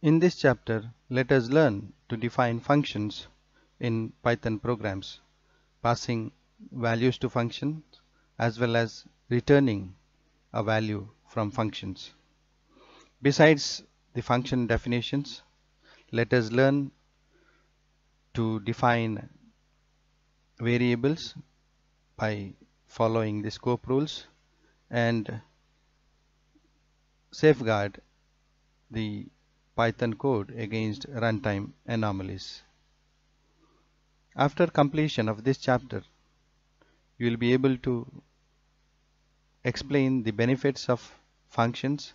In this chapter, let us learn to define functions in Python programs, passing values to functions as well as returning a value from functions. Besides the function definitions, let us learn to define variables by following the scope rules and safeguard the Python code against runtime anomalies. After completion of this chapter, you will be able to explain the benefits of functions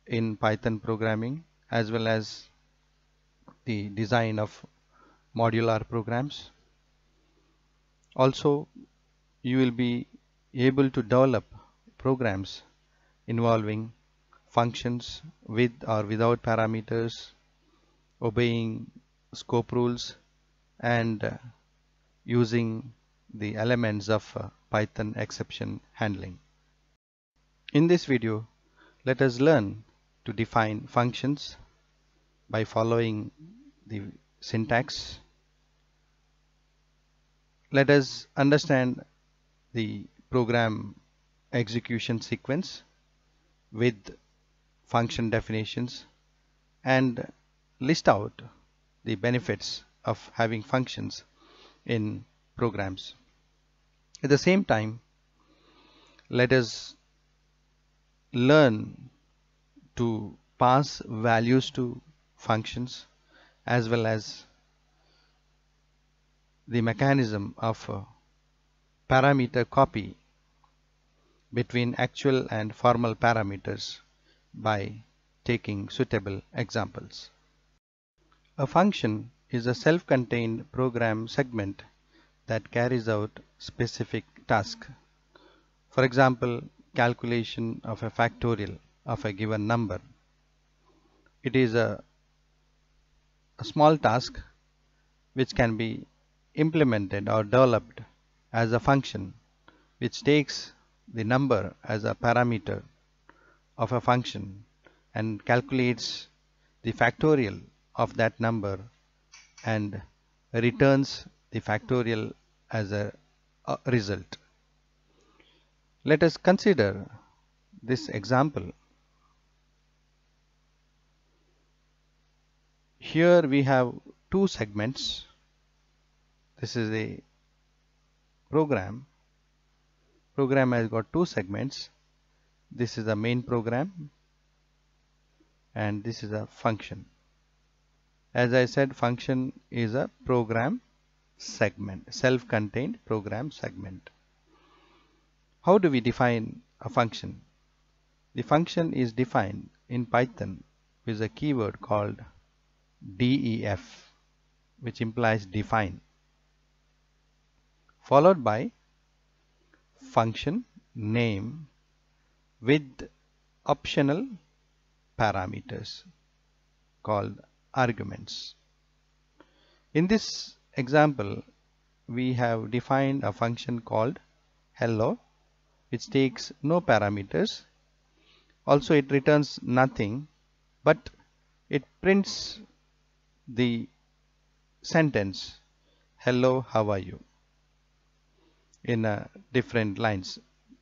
in Python programming as well as the design of modular programs. Also, you will be able to develop programs involving functions with or without parameters, obeying scope rules, and using the elements of Python exception handling. In this video, let us learn to define functions by following the syntax. Let us understand the program execution sequence with function definitions and list out the benefits of having functions in programs. At the same time, let us learn to pass values to functions as well as the mechanism of parameter copy between actual and formal parameters by taking suitable examples. A function is a self-contained program segment that carries out specific task. For example, calculation of a factorial of a given number. It is a small task which can be implemented or developed as a function which takes the number as a parameter of a function and calculates the factorial of that number and returns the factorial as a result. Let us consider this example. Here we have two segments. This is a program. Program has got two segments. This is the main program and this is a function. As I said, function is a program segment, self-contained program segment. How do we define a function? The function is defined in Python with a keyword called def, which implies define, followed by function name with optional parameters called arguments. In this example, we have defined a function called hello, which takes no parameters. Also, it returns nothing, but it prints the sentence hello, how are you in different lines.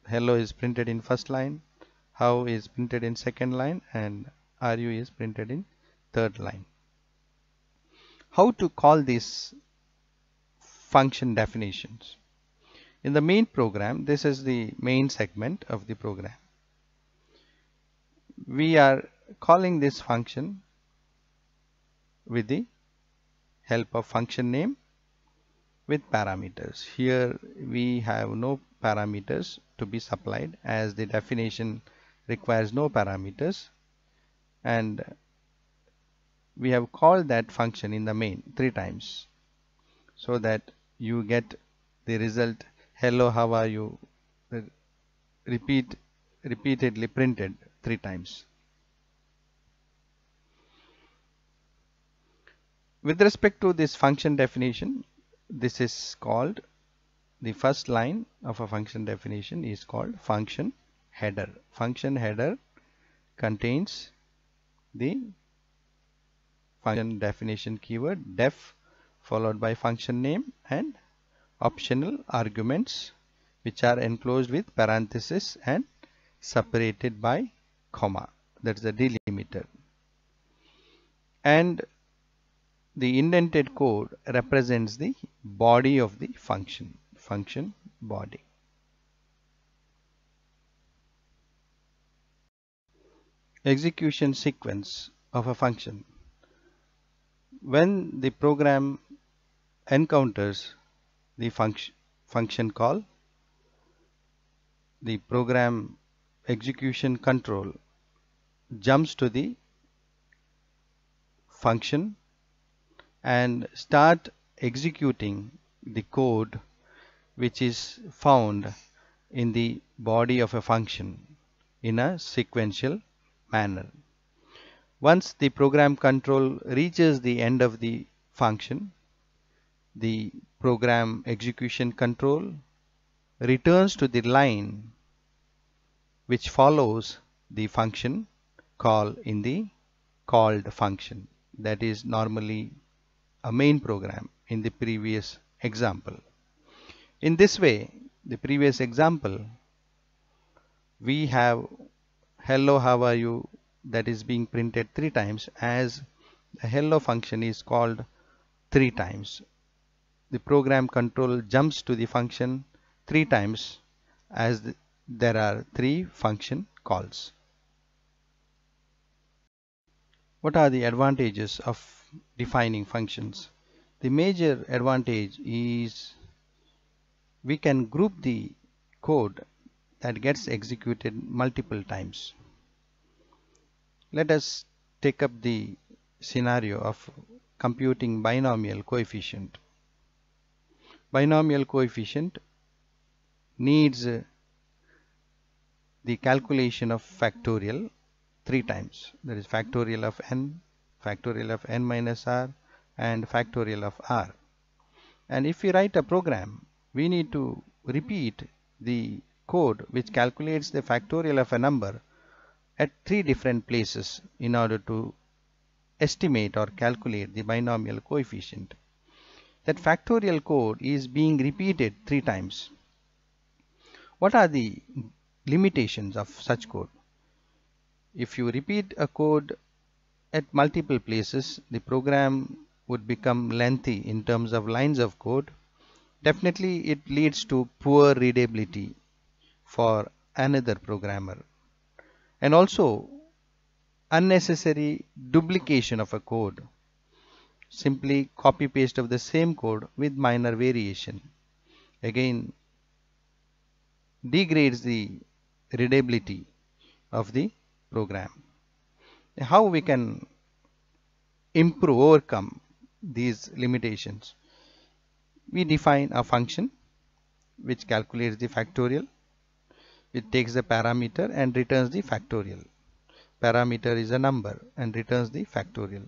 Hello is printed in first line, how is printed in second line, and are you is printed in third line. How to call these function definitions? In the main program, this is the main segment of the program. We are calling this function with the help of function name with parameters. Here we have no parameters to be supplied as the definition requires no parameters, and we have called that function in the main 3 times so that you get the result hello, how are you repeatedly printed 3 times. With respect to this function definition, this is called, the first line of a function definition is called function header. Function header contains the function definition keyword def followed by function name and optional arguments which are enclosed with parenthesis and separated by comma. That's the delimiter. And the indented code represents the body of the function body. Execution sequence of a function. When the program encounters the function call, the program execution control jumps to the function and start executing the code which is found in the body of a function in a sequential manner. Once the program control reaches the end of the function, the program execution control returns to the line which follows the function call in the called function, that is normally a main program in the previous example. In this way, the previous example, we have hello how are you that is being printed 3 times, as the hello function is called 3 times. The program control jumps to the function 3 times as there are 3 function calls. What are the advantages of defining functions? The major advantage is we can group the code that gets executed multiple times. Let us take up the scenario of computing binomial coefficient. Binomial coefficient needs the calculation of factorial 3 times. That is factorial of n minus r, and factorial of r. And if we write a program, we need to repeat the code which calculates the factorial of a number at 3 different places in order to estimate or calculate the binomial coefficient. That factorial code is being repeated 3 times. What are the limitations of such code? If you repeat a code at multiple places, the program would become lengthy in terms of lines of code. Definitely it leads to poor readability for another programmer, and also unnecessary duplication of a code. Simply copy paste of the same code with minor variation again degrades the readability of the program. How we can overcome these limitations? We define a function which calculates the factorial. It takes the parameter and returns the factorial. Parameter is a number and returns the factorial.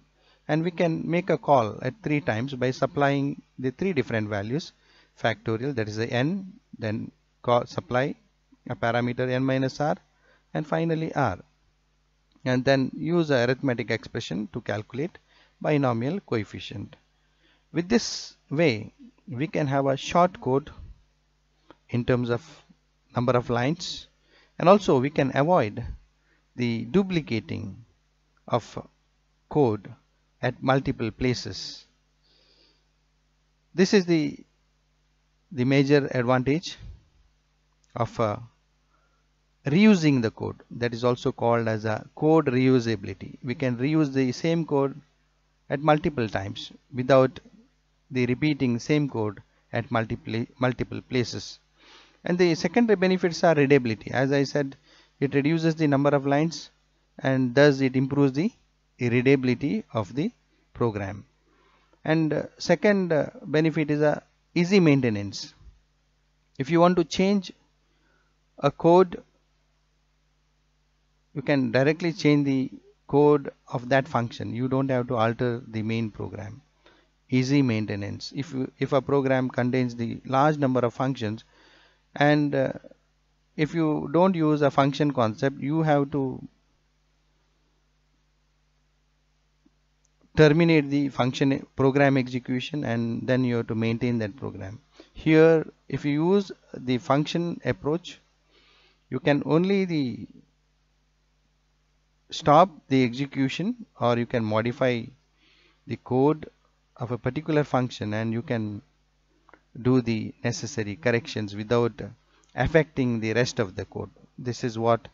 And we can make a call at 3 times by supplying the 3 different values. Factorial, that is the n, then supply a parameter n minus r, and finally r. And then use an arithmetic expression to calculate binomial coefficient. With this way, we can have a short code in terms of number of lines, and also we can avoid the duplicating of code at multiple places. This is the major advantage of reusing the code. That is also called as a code reusability. We can reuse the same code at multiple times without the repeating same code at multiple places. And the secondary benefits are readability. As I said, it reduces the number of lines and thus it improves the readability of the program. And second benefit is a easy maintenance. If you want to change a code, you can directly change the code of that function. You don't have to alter the main program. Easy maintenance. If a program contains the large number of functions, and if you don't use a function concept, you have to terminate the function program execution, and then you have to maintain that program. Here, if you use the function approach, you can only stop the execution, or you can modify the code of a particular function, and you can do the necessary corrections without affecting the rest of the code. This is what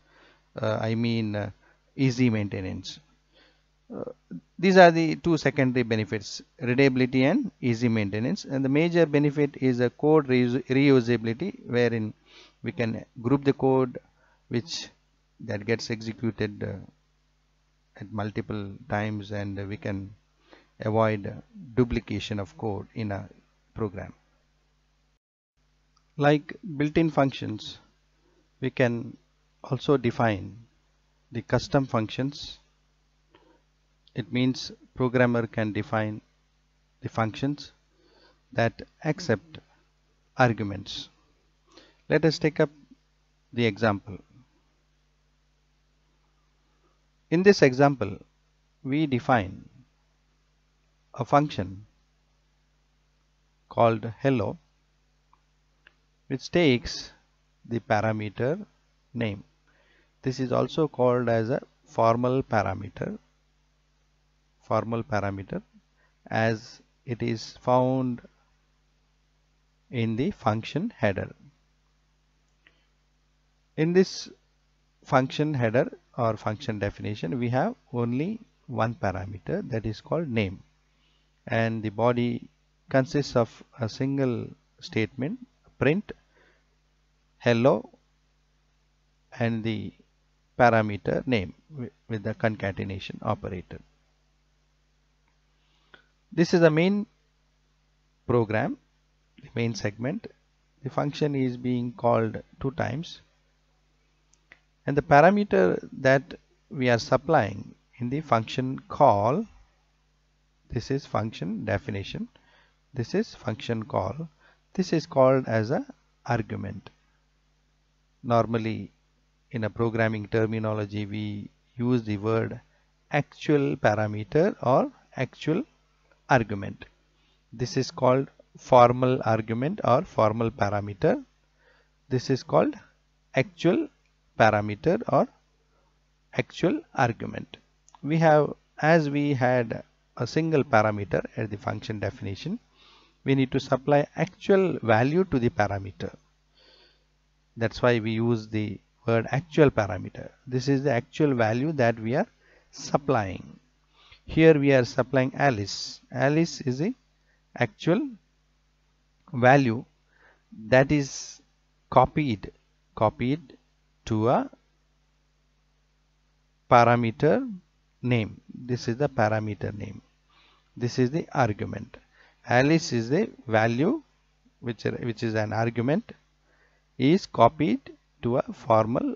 I mean easy maintenance. These are the two secondary benefits, readability and easy maintenance. And the major benefit is a code reusability, wherein we can group the code which that gets executed at multiple times, and we can avoid duplication of code in a program. Like built-in functions, we can also define the custom functions. It means programmer can define the functions that accept arguments. Let us take up the example. In this example, we define a function called hello, which takes the parameter name. This is also called as a formal parameter, as it is found in the function header. In this function header or function definition, we have only one parameter, that is called name, and the body consists of a single statement, print hello and the parameter name with the concatenation operator. This is the main program, the main segment. The function is being called 2 times, and the parameter that we are supplying in the function call, this is function definition, this is function call, this is called as a argument. Normally in a programming terminology, we use the word actual parameter or actual argument. This is called formal argument or formal parameter. This is called actual parameter or actual argument. As we had a single parameter at the function definition, we need to supply actual value to the parameter. That's why we use the word actual parameter. This is the actual value that we are supplying. Here we are supplying Alice. Alice is the actual value that is copied to a parameter name. This is the parameter name. This is the argument. Alice is the value which is an argument, is copied to a formal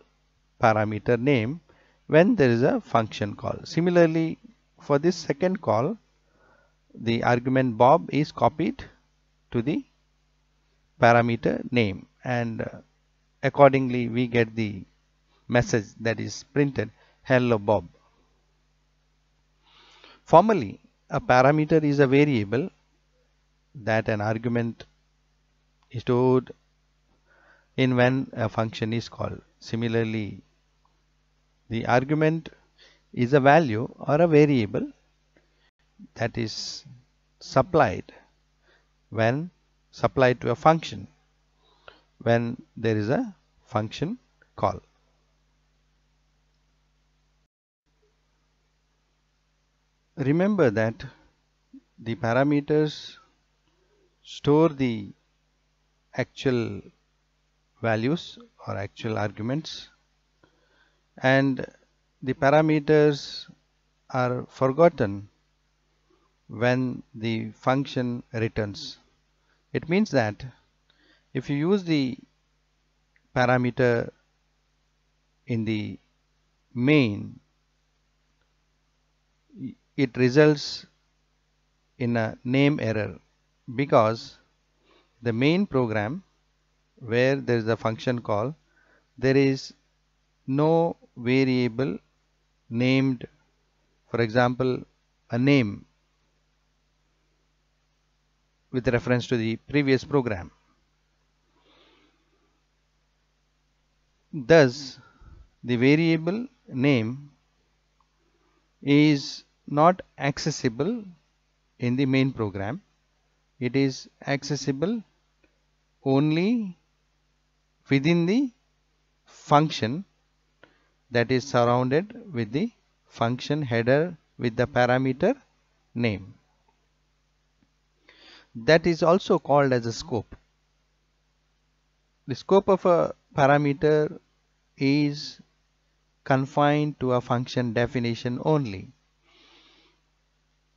parameter name when there is a function call. Similarly, for this second call, the argument Bob is copied to the parameter name, and accordingly we get the message that is printed, hello Bob. Formally, a parameter is a variable that an argument is stored in when a function is called. Similarly, the argument is a value or a variable that is supplied to a function when there is a function call. Remember that the parameters store the actual values or actual arguments, and the parameters are forgotten when the function returns. It means that if you use the parameter in the main, it results in a name error, because the main program where there is a function call, there is no variable named, for example, a name with reference to the previous program. Thus, the variable name is not accessible in the main program. It is accessible only within the function that is surrounded with the function header with the parameter name. That is also called as a scope. The scope of a parameter is confined to a function definition only.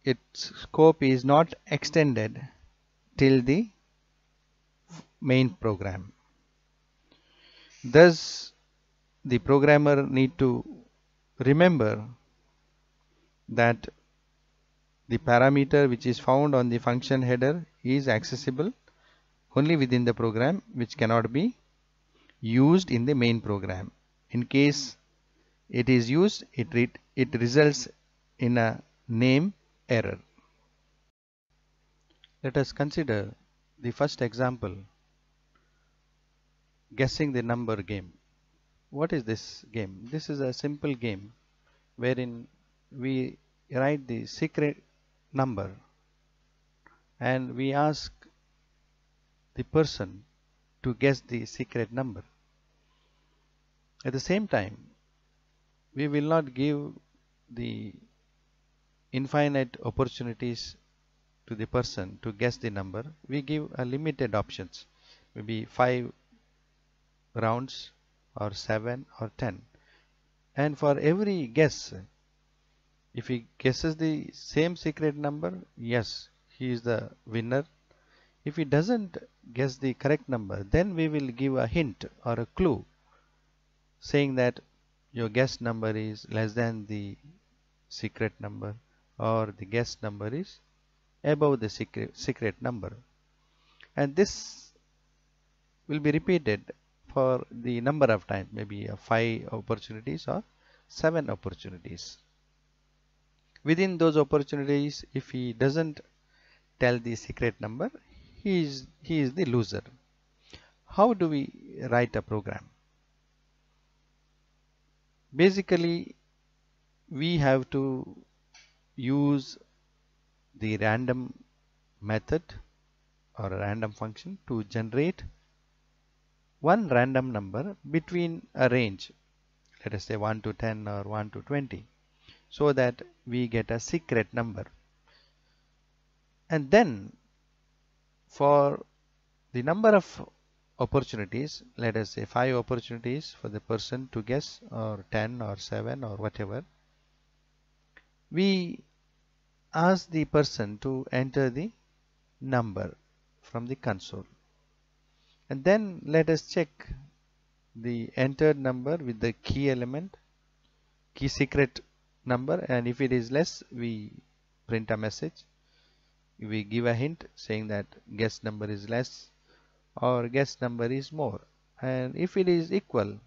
Its scope is not extended till the main program. Thus, the programmer need to remember that the parameter which is found on the function header is accessible only within the program, which cannot be used in the main program. In case it is used, it results in a name error. Let us consider the first example, guessing the number game. What is this game? This is a simple game wherein we write the secret number and we ask the person to guess the secret number. At the same time, we will not give the infinite opportunities to the person to guess the number. We give a limited options, maybe 5 rounds or 7 or 10. And for every guess, if he guesses the same secret number, yes, he is the winner. If he doesn't guess the correct number, then we will give a hint or a clue saying that your guess number is less than the secret number, or the guess number is above the secret number. And this will be repeated for the number of times, maybe 5 opportunities or 7 opportunities. Within those opportunities, if he doesn't tell the secret number, he is the loser. How do we write a program? Basically, we have to use the random method or a random function to generate one random number between a range, let us say 1 to 10 or 1 to 20, so that we get a secret number. And then for the number of opportunities, let us say 5 opportunities for the person to guess, or 10 or 7 or whatever, we ask the person to enter the number from the console. And then let us check the entered number with the key element, key secret number, and if it is less, we print a message. We give a hint saying that guess number is less or guess number is more. And if it is equal,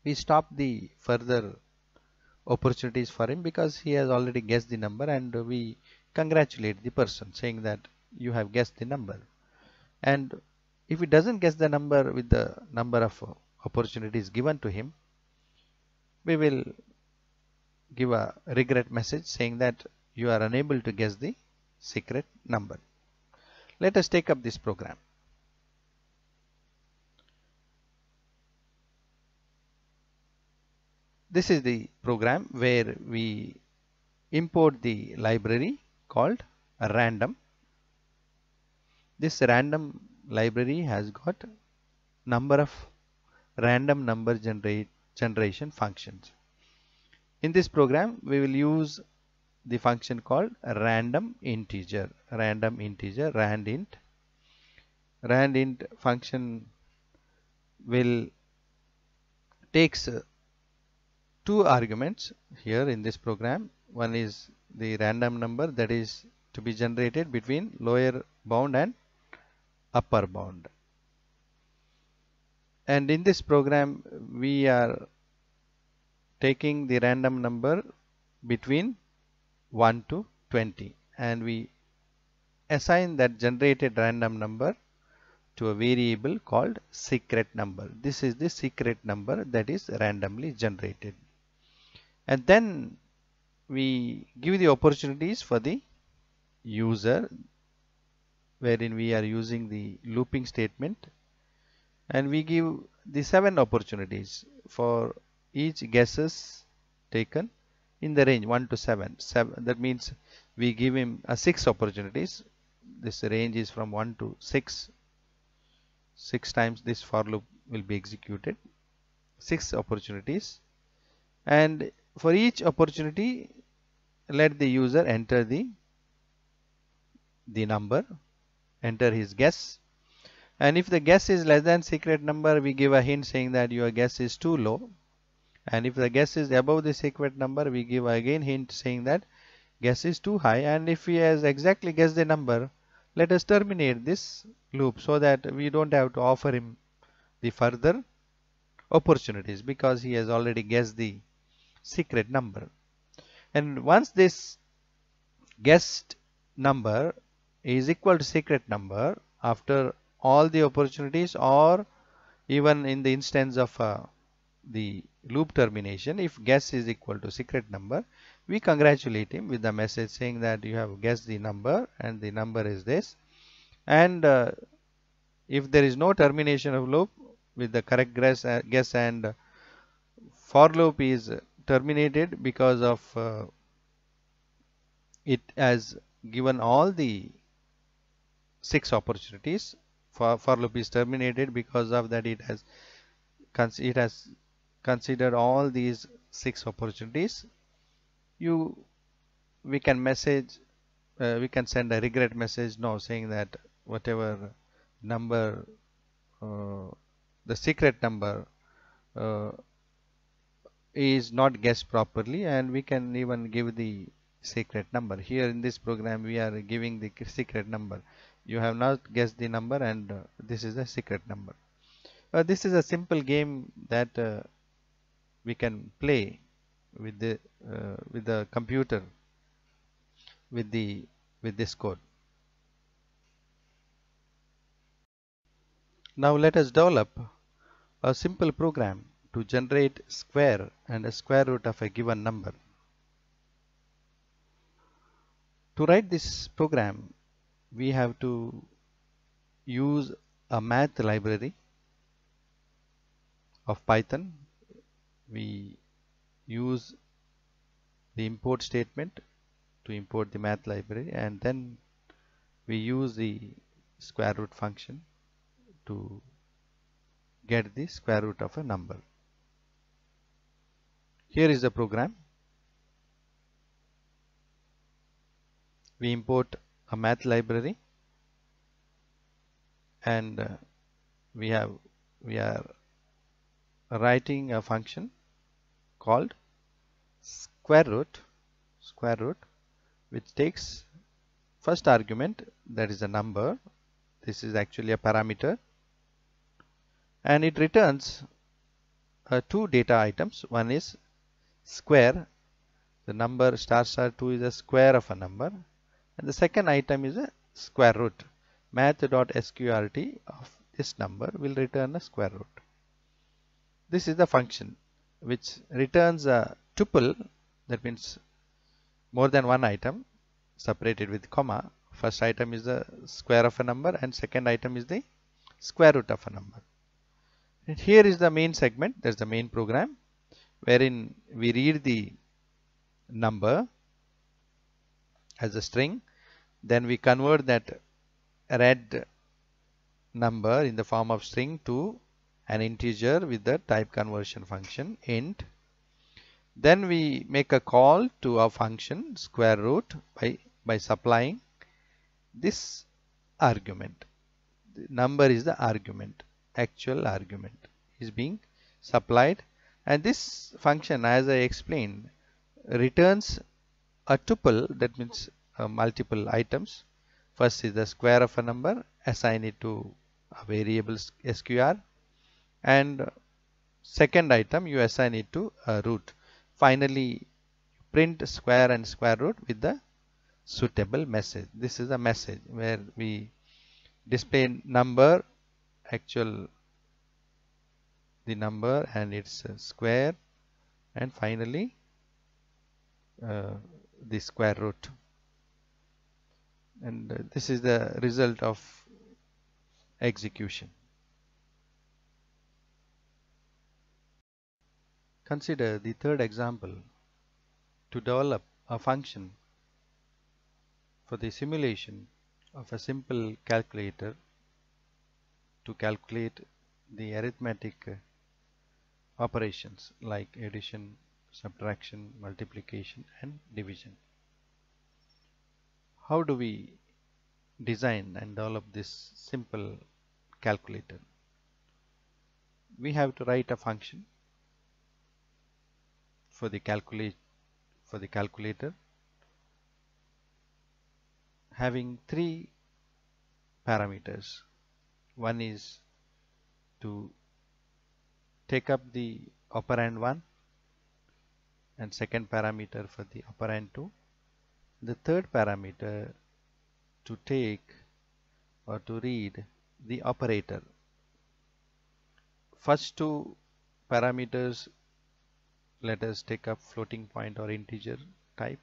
we stop the further opportunities for him because he has already guessed the number, and we congratulate the person saying that you have guessed the number. And if he doesn't guess the number with the number of opportunities given to him, we will give a regret message saying that you are unable to guess the secret number. Let us take up this program. This is the program where we import the library called a random. This random library has got number of random number generation functions. In this program, we will use the function called random integer, randint. Randint function will takes 2 arguments here in this program. One is the random number that is to be generated between lower bound and upper bound. And in this program, we are taking the random number between 1 to 20, and we assign that generated random number to a variable called secret number. This is the secret number that is randomly generated. And then we give the opportunities for the user, wherein we are using the looping statement, and we give the 7 opportunities for each guesses taken in the range 1 to 7. That means we give him 6 opportunities. This range is from 1 to 6. 6 times this for loop will be executed. 6 opportunities, and for each opportunity let the user enter the number, enter his guess, and if the guess is less than secret number, we give a hint saying that your guess is too low, and if the guess is above the secret number, we give again hint saying that guess is too high, and if he has exactly guessed the number, let us terminate this loop so that we don't have to offer him the further opportunities because he has already guessed the secret number. And once this guessed number is equal to secret number after all the opportunities, or even in the instance of the loop termination, if guess is equal to secret number, we congratulate him with the message saying that you have guessed the number and the number is this. And if there is no termination of loop with the correct guess and for loop is terminated because of it has given all the 6 opportunities, for loop is terminated because of that it has considered all these 6 opportunities, we can we can send a regret message now saying that whatever number the secret number is not guessed properly, and we can even give the secret number. Here in this program we are giving the secret number. You have not guessed the number, and this is the secret number. This is a simple game that we can play with the computer with this code. Now let us develop a simple program to generate square and a square root of a given number. To write this program, we have to use a math library of Python. We use the import statement to import the math library, and then we use the square root function to get the square root of a number. Here is the program. We import a math library, and we are writing a function called square root, which takes first argument, that is a number. This is actually a parameter, and it returns 2 data items. One is square, the number *2 is a square of a number, and the second item is a square root. Math.sqrt of this number will return a square root. This is the function which returns a tuple, that means more than one item separated with comma. First item is the square of a number and second item is the square root of a number. And here is the main segment, that's the main program, wherein we read the number as a string, then we convert that read number in the form of string to an integer with the type conversion function int. Then we make a call to our function square root by supplying this argument. The number is the argument, actual argument is being supplied, and this function, as I explained, returns a tuple, that means multiple items. First is the square of a number, assign it to a variable sqr, and second item you assign it to a root. Finally print square and square root with the suitable message. This is a message where we display number, actual the number and its square, and finally uh, the square root, and this is the result of execution. Consider the third example. To develop a function for the simulation of a simple calculator to calculate the arithmetic operations like addition, subtraction, multiplication, and division. How do we design and develop this simple calculator? We have to write a function for the calculator having three parameters. One is to take up the operand 1, and second parameter for the operand 2. The third parameter to take or to read the operator. First two parameters, let us take up floating point or integer type.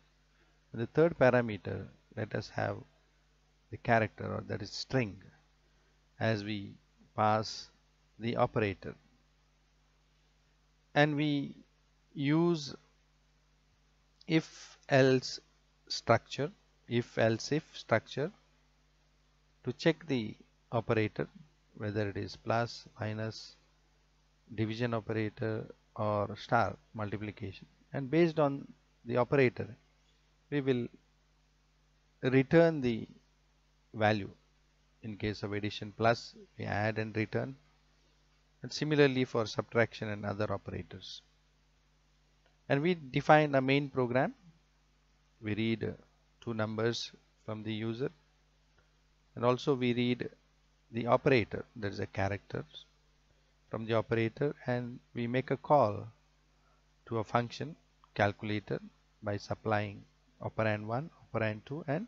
The third parameter, let us have the character, or that is string, as we pass the operator. And we use if else structure, if else if structure, to check the operator, whether it is plus, minus, division operator, or star multiplication. And based on the operator, we will return the value. In case of addition, plus, we add and return, and similarly for subtraction and other operators. And we define a main program. We read two numbers from the user, and also we read the operator, that is a character, from the operator, and we make a call to a function calculator by supplying operand 1, operand 2, and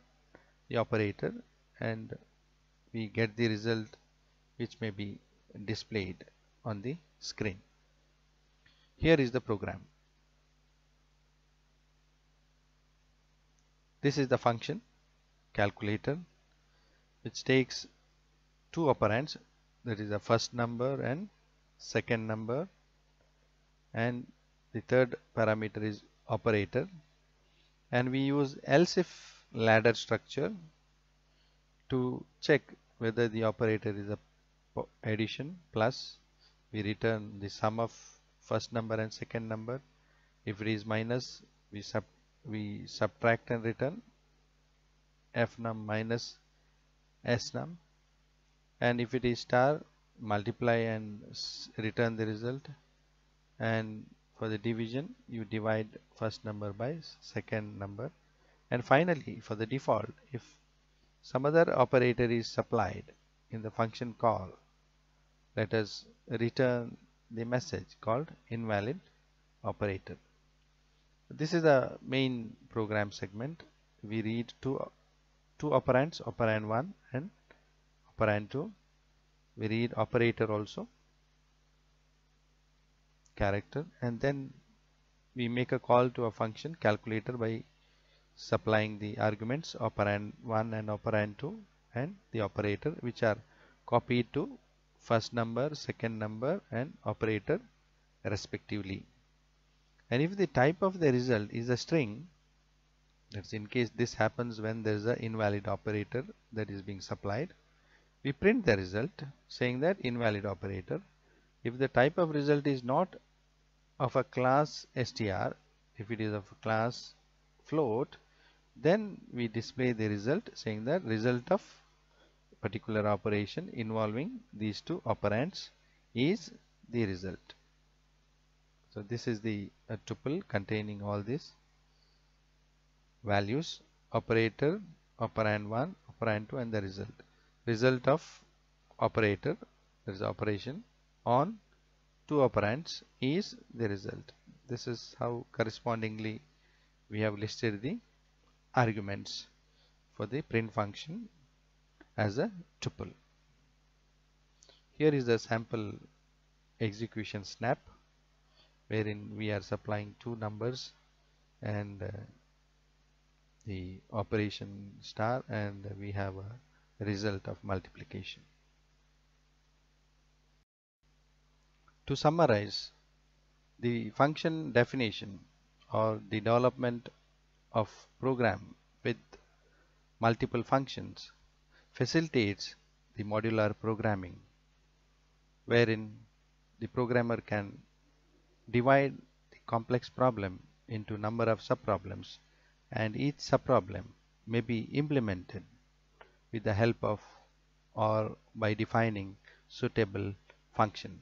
the operator, and we get the result which may be displayed on the screen. Here is the program. This is the function calculator, which takes two operands, that is the first number and second number, and the third parameter is operator, and we use else if ladder structure to check whether the operator is a addition, plus we return the sum of first number and second number. If it is minus, we subtract and return fnum minus snum, and if it is star, multiply and return the result. And for the division, you divide first number by second number. And finally, for the default, if some other operator is supplied in the function call, let us return the message called invalid operator. This is the main program segment. We read two operands, operand 1 and operand 2. We read operator also, character, and then we make a call to a function calculator by supplying the arguments operand 1 and operand 2 and the operator, which are copied to first number, second number, and operator respectively. And if the type of the result is a string, that's in case this happens when there is an invalid operator that is being supplied, we print the result saying that invalid operator. If the type of result is not of a class str, if it is of a class float, then we display the result saying that result of particular operation involving these two operands is the result. So this is the tuple containing all these values: operator, operand 1, operand 2, and the result. Result of operator, that is operation on two operands, is the result. This is how correspondingly we have listed the arguments. for the print function as a tuple. Here is the sample execution snap wherein we are supplying two numbers and the operation star, and we have a result of multiplication. To summarize, the function definition or the development of program with multiple functions facilitates the modular programming, wherein the programmer can divide the complex problem into number of subproblems, and each subproblem may be implemented with the help of or by defining suitable function.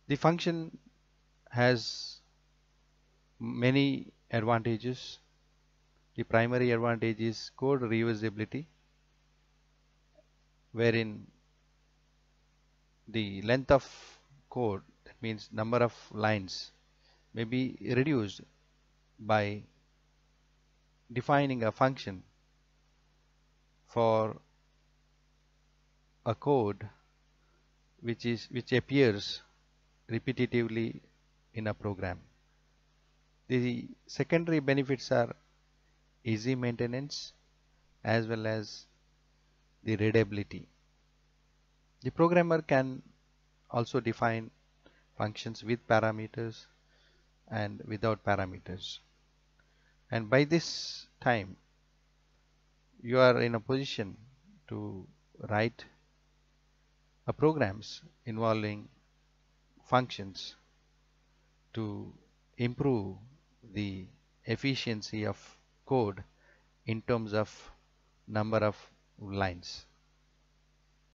The function has many advantages. The primary advantage is code reusability, wherein the length of code, that means number of lines, may be reduced by defining a function for a code which appears repetitively in a program. The secondary benefits are easy maintenance as well as the readability. The programmer can also define functions with parameters and without parameters. And by this time, you are in a position to write programs involving functions to improve the efficiency of code in terms of number of lines.